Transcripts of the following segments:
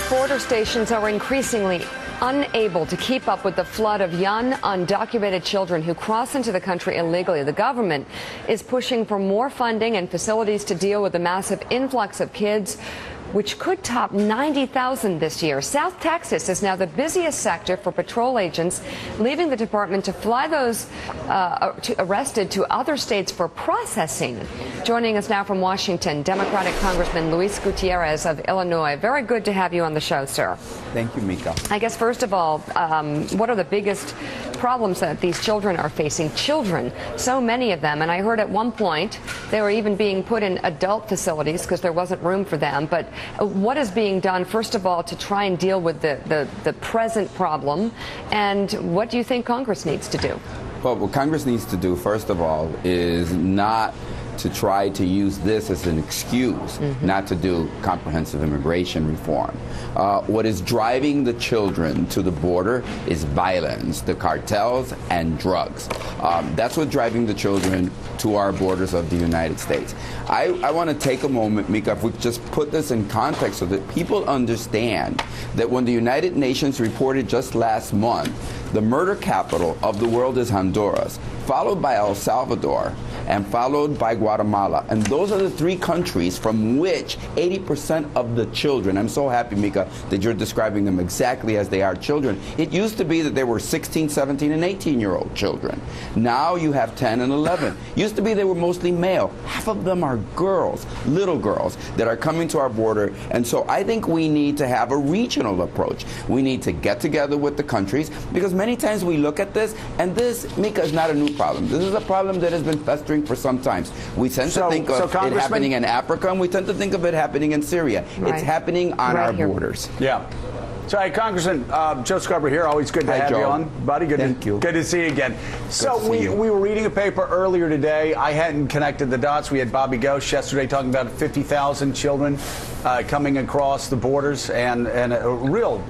U.S. border stations are increasingly unable to keep up with the flood of young, undocumented children who cross into the country illegally. The government is pushing for more funding and facilities to deal with the massive influx of kids, which could top 90,000 this year. South Texas is now the busiest sector for patrol agents, leaving the department to fly those arrested to other states for processing. Joining us now from Washington, Democratic Congressman Luis Gutiérrez of Illinois. Very good to have you on the show, sir. Thank you, Mika. I guess, first of all, what are the biggest problems that these children are facing? Children, so many of them. And I heard at one point they were even being put in adult facilities because there wasn't room for them. But what is being done, first of all, to try and deal with the present problem? And what do you think Congress needs to do? Well, what Congress needs to do, first of all, is not to try to use this as an excuse not to do comprehensive immigration reform. What is driving the children to the border is violence, the cartels, and drugs. That's what's driving the children to our borders of the United States. I want to take a moment, Mika, if we just put this in context so that people understand that when the United Nations reported just last month, the murder capital of the world is Honduras, followed by El Salvador, and followed by Guatemala. And those are the three countries from which 80% of the children, I'm so happy, Mika, that you're describing them exactly as they are, children. It used to be that there were 16, 17, and 18-year-old children. Now you have 10 and 11. Used to be they were mostly male. Half of them are girls, little girls, that are coming to our border. And so I think we need to have a regional approach. We need to get together with the countries, because many times we look at this, and this, Mika, is not a new problem. This is a problem that has been festering for some time. We tend to think of it happening in Africa, and we tend to think of it happening in Syria. Right. It's happening on our borders. Yeah. So, hey, Congressman, Joe Scarborough here. Always good to have you on, buddy. Good to see you again. So we were reading a paper earlier today. I hadn't connected the dots. We had Bobby Ghosh yesterday talking about 50,000 children coming across the borders and a real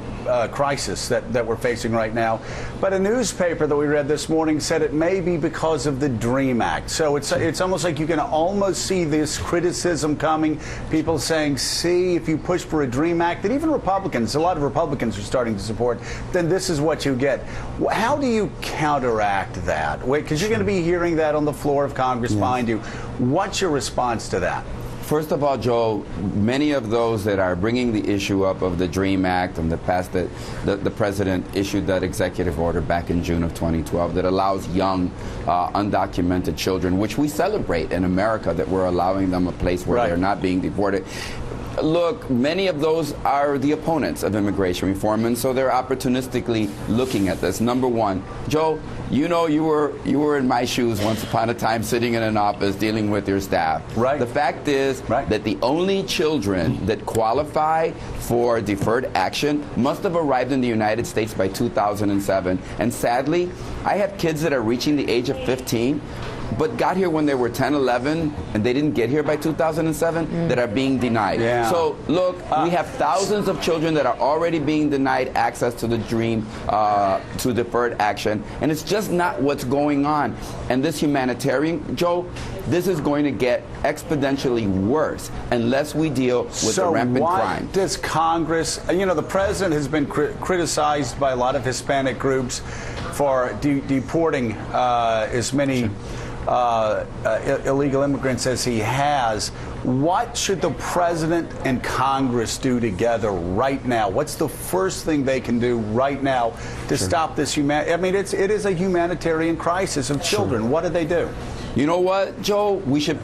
crisis that we're facing right now. But a newspaper that we read this morning said it may be because of the DREAM Act. So it's almost like you can almost see this criticism coming. People saying, see, if you push for a DREAM Act, that even Republicans, a lot of Republicans are starting to support, then this is what you get. How do you counteract that? Because you're going to be hearing that on the floor of Congress behind you. What's your response to that? First of all, Joe, many of those that are bringing the issue up of the DREAM Act and the past that the president issued that executive order back in June of 2012 that allows young, undocumented children, which we celebrate in America, that we're allowing them a place where they're not being deported. Look, many of those are the opponents of immigration reform, and so they're opportunistically looking at this. Number one, Joe, you know, you were in my shoes once upon a time, sitting in an office dealing with your staff. Right. The fact is that the only children that qualify for deferred action must have arrived in the United States by 2007. And sadly, I have kids that are reaching the age of 15, but got here when they were 10, 11, and they didn't get here by 2007, that are being denied. Yeah. So, look, we have thousands of children that are already being denied access to the DREAM, to deferred action, and it's just not what's going on. And this humanitarian, Joe, this is going to get exponentially worse unless we deal with the rampant crime. Does Congress, you know, the president has been criticized by a lot of Hispanic groups for deporting as many illegal immigrants as he has. What should the president and Congress do together right now? What's the first thing they can do right now to stop this I mean, it is a humanitarian crisis of children. What do they do? You know what, Joe? We should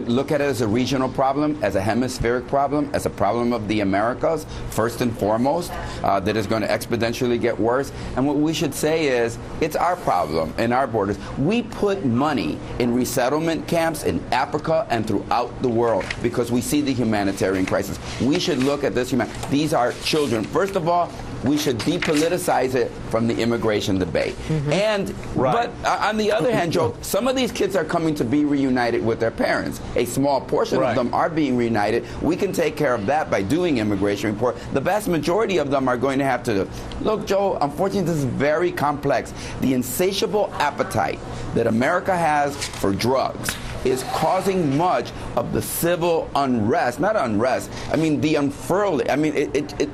look at it as a regional problem, as a hemispheric problem, as a problem of the Americas, first and foremost, that is going to exponentially get worse. And what we should say is, it's our problem in our borders. We put money in resettlement camps in Africa and throughout the world because we see the humanitarian crisis. We should look at this. These are children. First of all, we should depoliticize it from the immigration debate. But on the other hand, Joe, some of these kids are coming to be reunited with their parents. A small portion of them are being reunited. We can take care of that by doing immigration reform. The vast majority of them are going to have to look, Joe, unfortunately, this is very complex. The insatiable appetite that America has for drugs, is causing much of the civil unrest, not unrest, I mean the unfurling. I mean,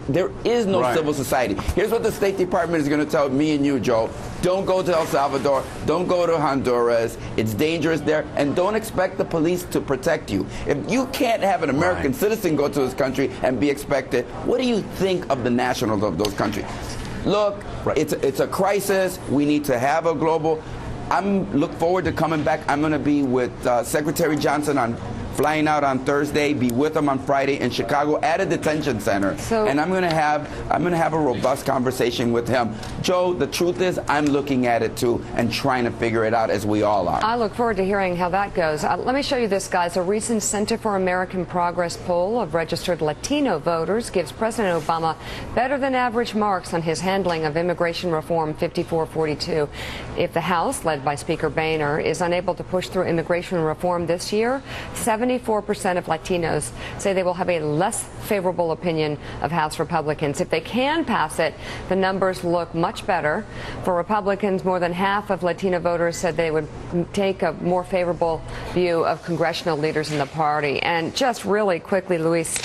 there is no civil society. Here's what the State Department is going to tell me and you, Joe. Don't go to El Salvador. Don't go to Honduras. It's dangerous there. And don't expect the police to protect you. If you can't have an American citizen go to this country and be expected, what do you think of the nationals of those countries? Look, it's a crisis. We need to have a global. Look forward to coming back. I'm going to be with Secretary Johnson flying out on Thursday, be with him on Friday in Chicago at a detention center, and I'm going to have a robust conversation with him. Joe, the truth is, I'm looking at it too and trying to figure it out, as we all are. I look forward to hearing how that goes. Let me show you this, guys. A recent Center for American Progress poll of registered Latino voters gives President Obama better than average marks on his handling of immigration reform, 54-42. If the House, led by Speaker Boehner, is unable to push through immigration reform this year, 74% of Latinos say they will have a less favorable opinion of House Republicans. If they can pass it, the numbers look much better. For Republicans, more than half of Latino voters said they would take a more favorable view of congressional leaders in the party. And just really quickly, Luis,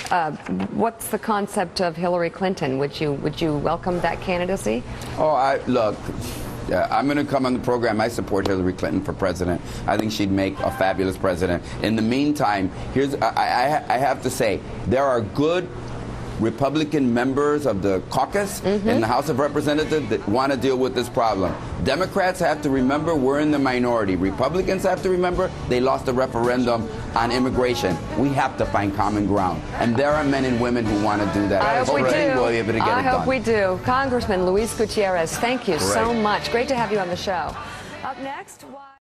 what's the concept of Hillary Clinton? Would you welcome that candidacy? Oh, look. I'm going to come on the program. I support Hillary Clinton for president. I think she'd make a fabulous president. In the meantime, I have to say, there are good Republican members of the caucus in the House of Representatives that want to deal with this problem. Democrats have to remember we're in the minority. Republicans have to remember they lost the referendum on immigration. We have to find common ground. And there are men and women who want to do that. I hope we do. We'll be able to get I it hope done. we do. Congressman Luis Gutiérrez, thank you so much. Great to have you on the show. Up next,